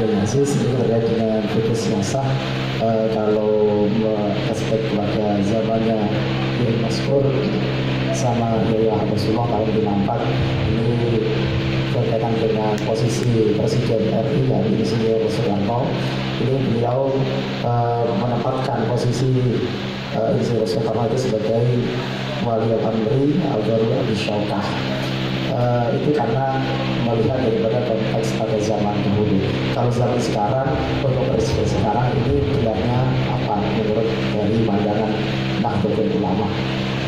yang Aziz, ini terkait dengan putus yang sah kalau aspek keluarga zamannya Kiai Maskur sama Yahya Rasulullah tahun 54 ini berkaitan dengan posisi Presiden RI dari Insinyur Soekarno. Ini beliau menempatkan posisi Insinyur Soekarno itu sebagai wali amri Al-Darul Abi Syaukah. Itu karena melihat daripada konteks pada zaman dahulu. Kalau zaman sekarang, untuk presiden sekarang ini gelarnya apa menurut dari pandangan Nahdlatul Ulama.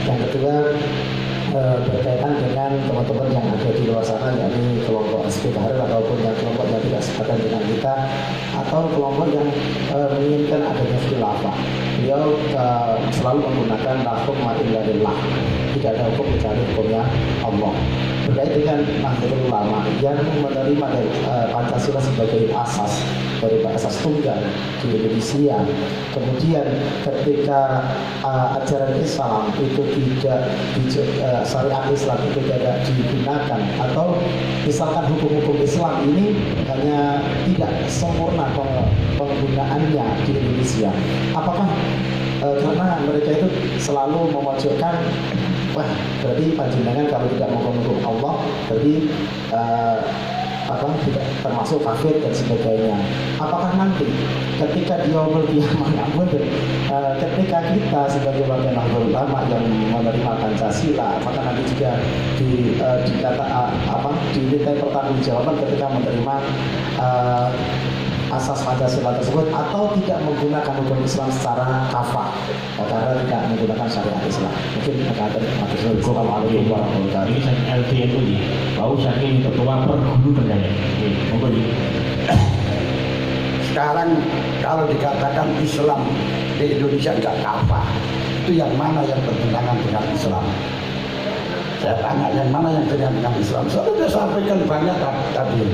Yang kedua berkaitan dengan teman-teman yang ada di luar sana, yakni kelompok Hizbut Tahrir ataupun yang kelompok yang tidak sepadan dengan kita atau kelompok yang menginginkan adanya khilafah. Beliau selalu menggunakan hukum illa lillah, tidak ada hukum kecuali hukumnya Allah. Berkait dengan Nahdlatul Ulama yang menerima Pancasila sebagai asas dari asas tunggal di Indonesia. Kemudian ketika ajaran Islam itu tidak syariat Islam itu tidak digunakan, atau misalkan hukum-hukum Islam ini hanya tidak sempurna penggunaannya di Indonesia, apakah karena mereka itu selalu memojokkan, wah berarti panjenengan kalau tidak menghukum Allah berarti tidak termasuk kafir dan sebagainya. Apakah nanti ketika dia ketika kita sebagai warga Nahdlatul Ulama yang menerima Pancasila, apakah nanti juga dimintai pertanggungjawaban ketika menerima asas Pancasila tersebut, atau tidak menggunakan hukum Islam secara kafah karena tidak menggunakan syariat Islam? Mungkin Assalamualaikum warahmatullahi wabarakatuh. Ini saya LTN ini mau saking ketua perguru terkait. Sekarang kalau dikatakan Islam di Indonesia tidak kafah, itu yang mana yang bertentangan dengan Islam? Saya tanya yang mana yang bertentangan dengan Islam? Saya sudah sampaikan banyak tadi.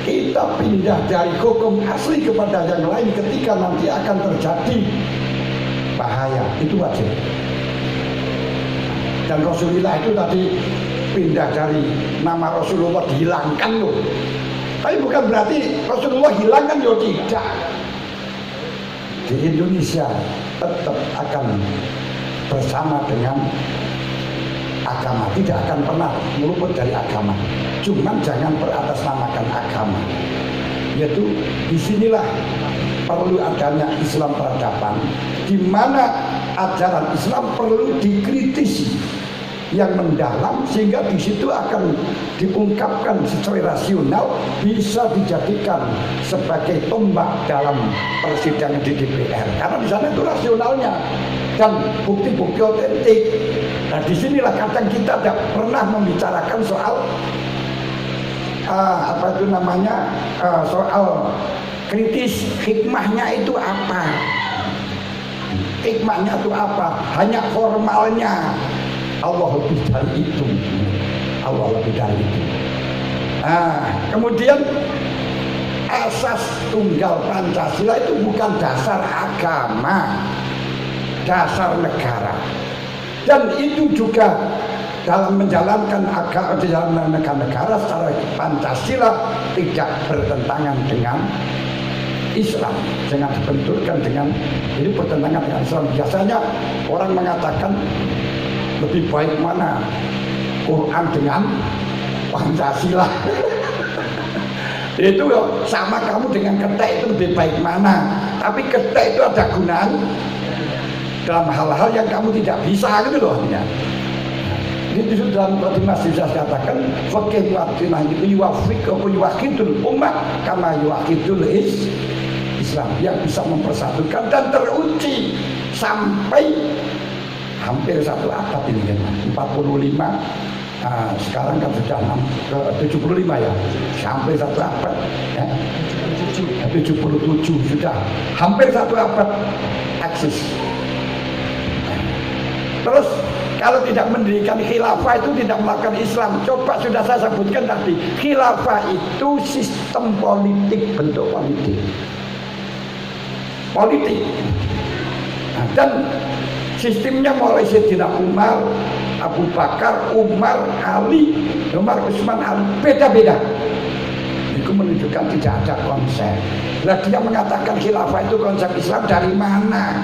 Kita pindah dari hukum asli kepada yang lain ketika nanti akan terjadi bahaya, itu wajib. Dan Rasulullah itu tadi pindah dari nama Rasulullah dihilangkan loh. Tapi bukan berarti Rasulullah hilangkan, ya tidak. Di Indonesia tetap akan bersama dengan agama, tidak akan pernah meluput dari agama. Cuman jangan beratasnamakan agama. Yaitu disinilah perlu adanya Islam peradaban, di mana ajaran Islam perlu dikritisi yang mendalam, sehingga di situ akan diungkapkan secara rasional, bisa dijadikan sebagai tombak dalam persidangan di DPR. Karena di sana itu rasionalnya dan bukti-bukti otentik. Nah, disinilah kadang kita tidak pernah membicarakan soal soal kritis, hikmahnya itu apa? Hikmahnya itu apa? Hanya formalnya. Allah lebih dari itu. Allah lebih dari itu. Nah, kemudian asas tunggal Pancasila itu bukan dasar agama, dasar negara. Dan itu juga dalam menjalankan negara secara Pancasila tidak bertentangan dengan Islam, jangan dibenturkan dengan ini, bertentangan dengan Islam. Biasanya orang mengatakan lebih baik mana Quran dengan Pancasila. Itu sama kamu dengan ketek, itu lebih baik mana? Tapi ketek itu ada gunaan dalam hal-hal yang kamu tidak bisa, gitu loh ya. Itu dalam Khotimah bisa katakan fakih mu'atinah itu yuwakidul umat kama yuwakidul Islam, yang bisa mempersatukan dan teruji sampai hampir satu abad ini kan, 45. Sekarang kan sudah 75 ya, sampai satu abad ya. 77 sudah hampir satu abad eksis. Terus kalau tidak mendirikan khilafah itu tidak melakukan Islam. Coba sudah saya sebutkan tadi, khilafah itu sistem politik, bentuk politik. Nah, dan sistemnya mulai Sayyidina Umar, Abu Bakar, Umar, Ali, Umar, Utsman, Ali, beda-beda. Itu itu menunjukkan tidak ada konsep. Nah dia mengatakan khilafah itu konsep Islam dari mana?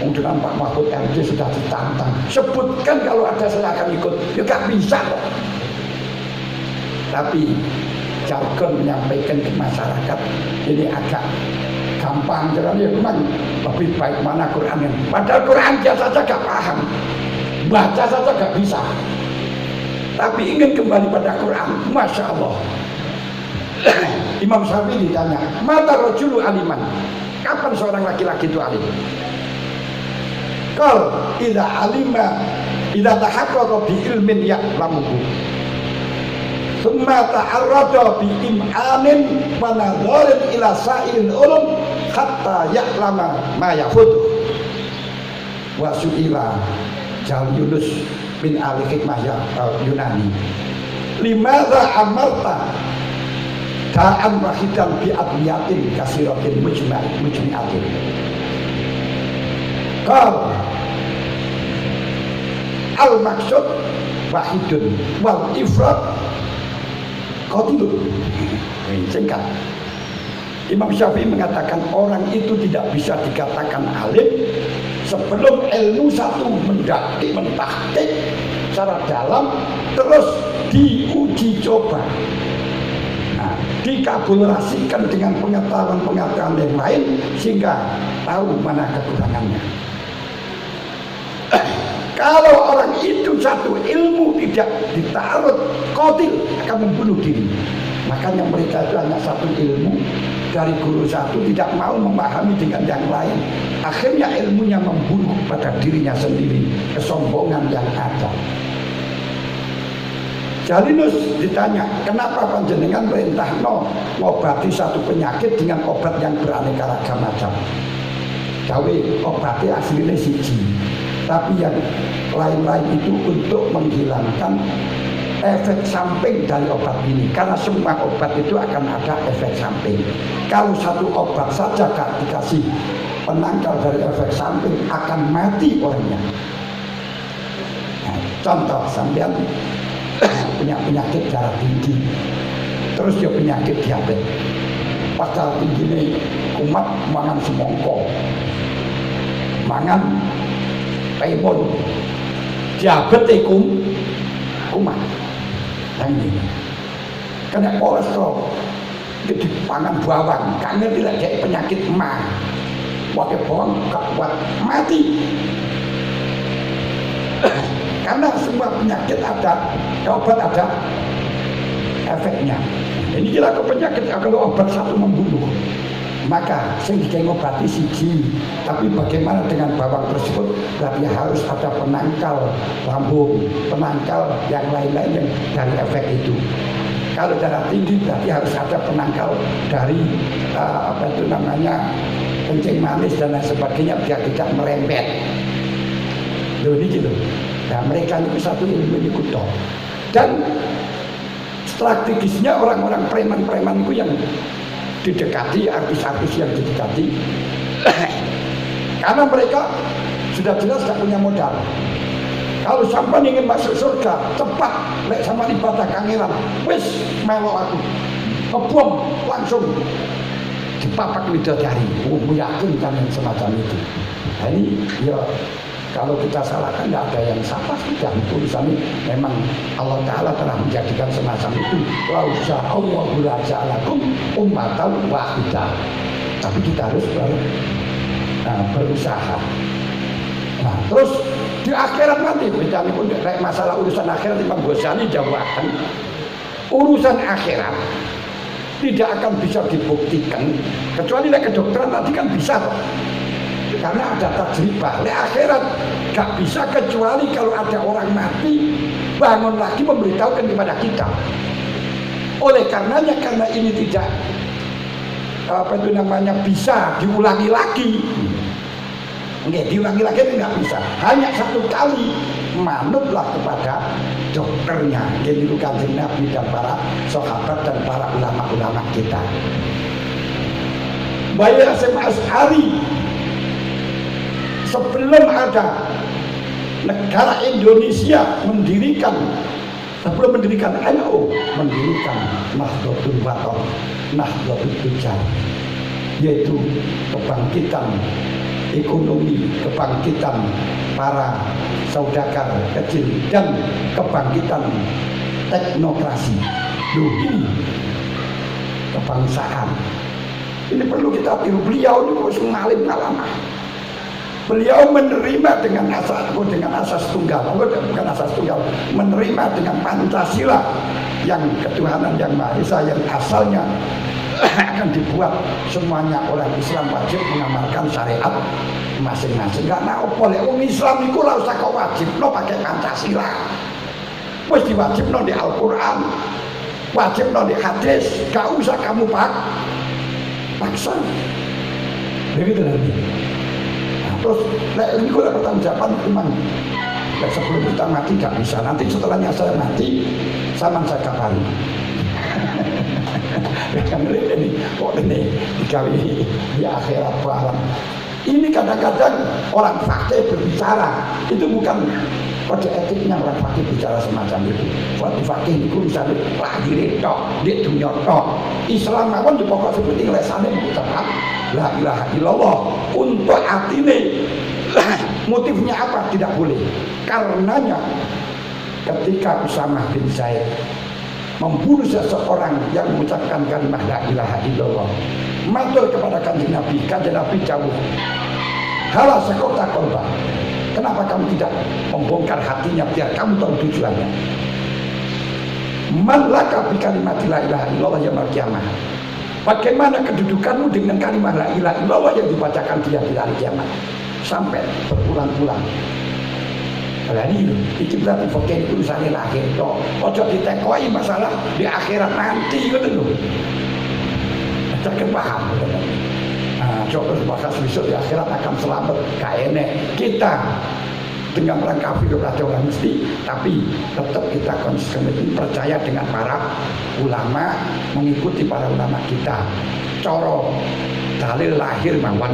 Dengan Pak Mahfud MD sudah ditantang, sebutkan kalau ada saya akan ikut, ya gak bisa kok. Tapi jargon menyampaikan ke masyarakat ini agak gampang, jadi ya memang lebih baik mana Quran yang, padahal Quran dia saja gak paham, baca saja gak bisa, tapi ingin kembali pada Quran, Masya Allah. Imam Syafi'i ditanya, mata rojulu aliman, kapan seorang laki-laki itu alim? Qal idza alima idza tahaqqaqa bi ilmin ya'lamuhu thumma ta'arrada bi im'anin wa nadharin ila sa'il ulum hatta ya'lama ma yafutu. Wa su'ila Jal Yunus bin Ali Hikmah Yunani, limadza amarta ta'an wahidan bi adwiyatin kasiratin mujmi'atin. Qal al maksud wahidun wal ifrad qatilun. Singkat, Imam Syafi'i mengatakan orang itu tidak bisa dikatakan alim sebelum ilmu satu mentahqiq secara dalam, terus diuji coba, dikabulasikan dengan pengetahuan-pengetahuan yang lain sehingga tahu mana kekurangannya. Kalau orang itu satu ilmu tidak ditaruh, qatil, akan membunuh diri. Makanya mereka itu hanya satu ilmu dari guru satu, tidak mau memahami dengan yang lain. Akhirnya ilmunya membunuh pada dirinya sendiri, kesombongan yang ada. Jalinus ditanya, kenapa panjenengan perintahno ngobati satu penyakit dengan obat yang beraneka ragam macam? Dawe obatnya aslinya siji, tapi yang lain-lain itu untuk menghilangkan efek samping dari obat ini. Karena semua obat itu akan ada efek samping. Kalau satu obat saja gak dikasih penangkal dari efek samping, akan mati orangnya. Nah, contoh, sampean punya penyakit darah tinggi, terus dia penyakit diabetes, pas darah tinggi ini kumat, mangan semongko, mangan timun, diabetes kumat. Nah ini kena kolesterol, itu pangan bawang, gak ngerti lah kayak penyakit mah, pakai bawang gak kuat, mati. Karena semua penyakit ada obat, ada efeknya. Ini kira ke penyakit, kalau obat satu membunuh, maka sing ngobati siji, tapi bagaimana dengan bawang tersebut? Berarti harus ada penangkal lambung, penangkal yang lain-lain yang dari efek itu. Kalau darah tinggi berarti harus ada penangkal dari apa itu namanya, kencing manis dan lain sebagainya biar tidak merembet. Loh ini gitu. Nah mereka itu satu ilmu ini kudo. Dan strategisnya orang-orang preman-preman itu yang didekati, artis-artis yang didekati, karena mereka sudah jelas gak punya modal. Kalau sampai ingin masuk surga cepat, lek sama ibadah kangelan, wis melo aku ngebom langsung dipapak widodari. Yakin kan yang semacam itu. Nah ini ya, kalau kita salahkan tidak ada yang salah, sudah tulisannya memang Allah Ta'ala telah menjadikan semacam itu. Lau sya'allahu la ja'alakum ummatan wahidah. Tapi kita harus berusaha. Nah terus di akhirat nanti, bicara pun masalah urusan akhirat, Imam Ghazali jawabkan, urusan akhirat tidak akan bisa dibuktikan kecuali kedokteran nanti kan bisa kok. Karena ada tajribah. Di akhirat gak bisa kecuali kalau ada orang mati bangun lagi memberitahukan kepada kita. Oleh karenanya, karena ini tidak apa itu namanya bisa diulangi lagi. Nggak diulangi lagi itu nggak bisa. Hanya satu kali, manutlah kepada dokternya. Jadi Kanjeng Nabi dan para sahabat dan para ulama-ulama kita. Bayi Hasyim Asy'ari, sebelum ada negara Indonesia mendirikan Sebelum mendirikan NU, mendirikan Nahdlatul Wathon, Nahdlatul Tujjar, yaitu kebangkitan ekonomi, kebangkitan para saudagar kecil, dan kebangkitan teknokrasi. Ini kebangsaan. Ini perlu kita tiru. Beliau itu ngalim ngalama. Beliau menerima dengan asas tunggal, bukan asas tunggal, menerima dengan Pancasila yang ketuhanan yang Maha Esa, yang asalnya akan dibuat semuanya orang Islam wajib mengamalkan syariat masing-masing. Karena boleh orang Islam itu lah usah kau wajib no pakai Pancasila, wis diwajib no di Al-Quran, wajib no di hadis, gak usah kamu paksa. Begitu nanti. Terus, ini gue dapat pertanggungjawaban memang sebelum kita mati gak bisa. Nanti setelahnya saya mati, saya kabari. ini dikawin di akhirat alam. Ini kadang-kadang orang fakih berbicara, itu bukan kode etiknya orang fakih bicara semacam itu. Waktu fakih itu misalnya lahir itu, di dunia itu. Islam kan di pokok seperti lesane mengucapkan la ilaha illallah. Untuk hati ini motifnya apa? Tidak boleh. Karenanya ketika Usamah bin Zaid membunuh seseorang yang mengucapkan kalimat la ilaha illallah, matur kepada kanjeng Nabi jauh, halah sekota korban, kenapa kamu tidak membongkar hatinya biar kamu tahu tujuannya. Man laka bi kalimat la ilaha illallah yaumil qiyamah, bagaimana kedudukanmu dengan kalimat la ilaha illallah yang dibacakan dia di hari kiamat sampai berulang-ulang. Itu berarti fakir itu urusannya lahir toh. Ojo ditekoi masalah di akhirat nanti gitu loh. Jangan paham. Coba bahas besok di akhirat akan selamat. Kayaknya kita dengan orang kafir ada orang mesti, tapi tetap kita konsisten percaya dengan para ulama, mengikuti para ulama kita. Coro dalil lahir mawon.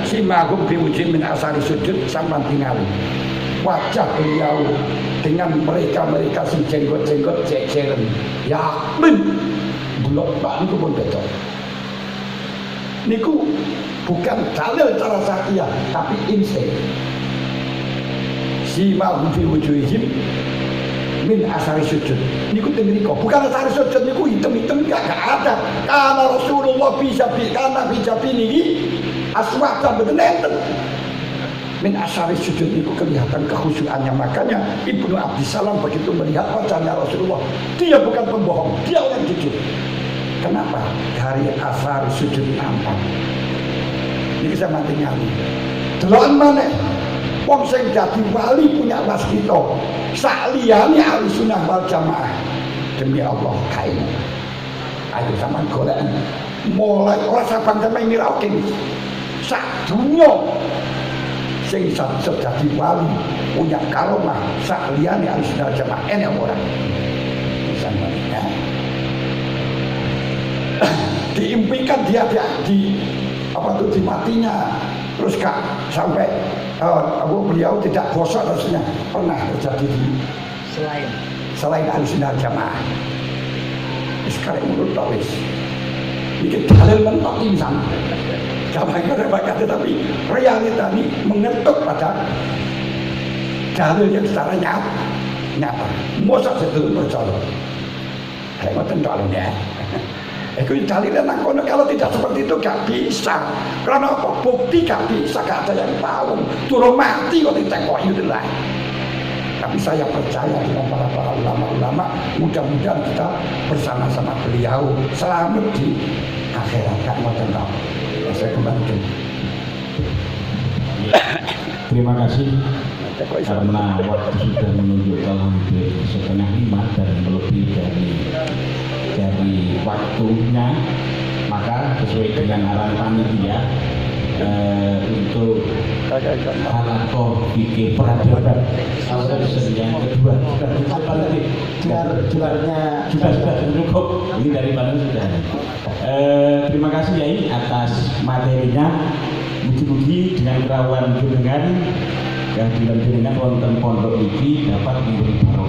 Si magum biwujud min asari sujud sampai tinggali wajah beliau dengan mereka si jenggot-jenggot ceceran yakin belum bantu pun betul. Niku bukan dalil cara sakya tapi insting. Si magum biwujudihim min asari sujud niku tengriko bukan asari sujud niku hitam-hitam gak ada. Karena Rasulullah bisa ini aswata betul-betul min asari sujud itu kelihatan kekhusyuannya. Makanya Ibnu Abdissalam begitu melihat wajahnya Rasulullah, dia bukan pembohong, dia orang jujur. Kenapa? Dari asari sujud nampak. Ini saya mati ngali delokan mana wong sing dadi wali punya waskita sakliyane ahli sunnah wal jamaah. Demi Allah kain ayo sampean golek mulai ora sabang sampe mirake sak dunya sing jadi wali punya karomah sak liyane ahli sunnah wal jamaah ene ora misalnya diimpikan dia di apa tuh di matinya terus kak sampai beliau tidak bosan rasanya pernah terjadi di selain ahli sunnah wal jamaah. Sekarang menurut tawis ini dalil mentok insan gambar-gambar tetapi realita ini mengetuk pada dalil yang secara nyata masa setelah percaya kayak ngoten dalilnya. Itu dalilnya nangkono kalau tidak seperti itu gak bisa. Karena apa? Bukti gak bisa, gak ada yang tahu. Turun mati kok ditekoi itu lah. Tapi saya percaya dengan para ulama-ulama, mudah-mudahan kita bersama-sama beliau selamat di akhirat. Gak mau tahu. Saya kembali. Terima kasih karena waktu sudah menunjukkan hampir 4:30 dan lebih dari waktunya, maka sesuai dengan arahan panitia untuk halakoh fikih peradaban yang kedua sudah cukup ini dari Bandung sudah. Terima kasih Yai atas materinya. Mugi-mugi dengan kerawan jenengan kehadiran jenengan wonten pondok iki dapat memberi barokah.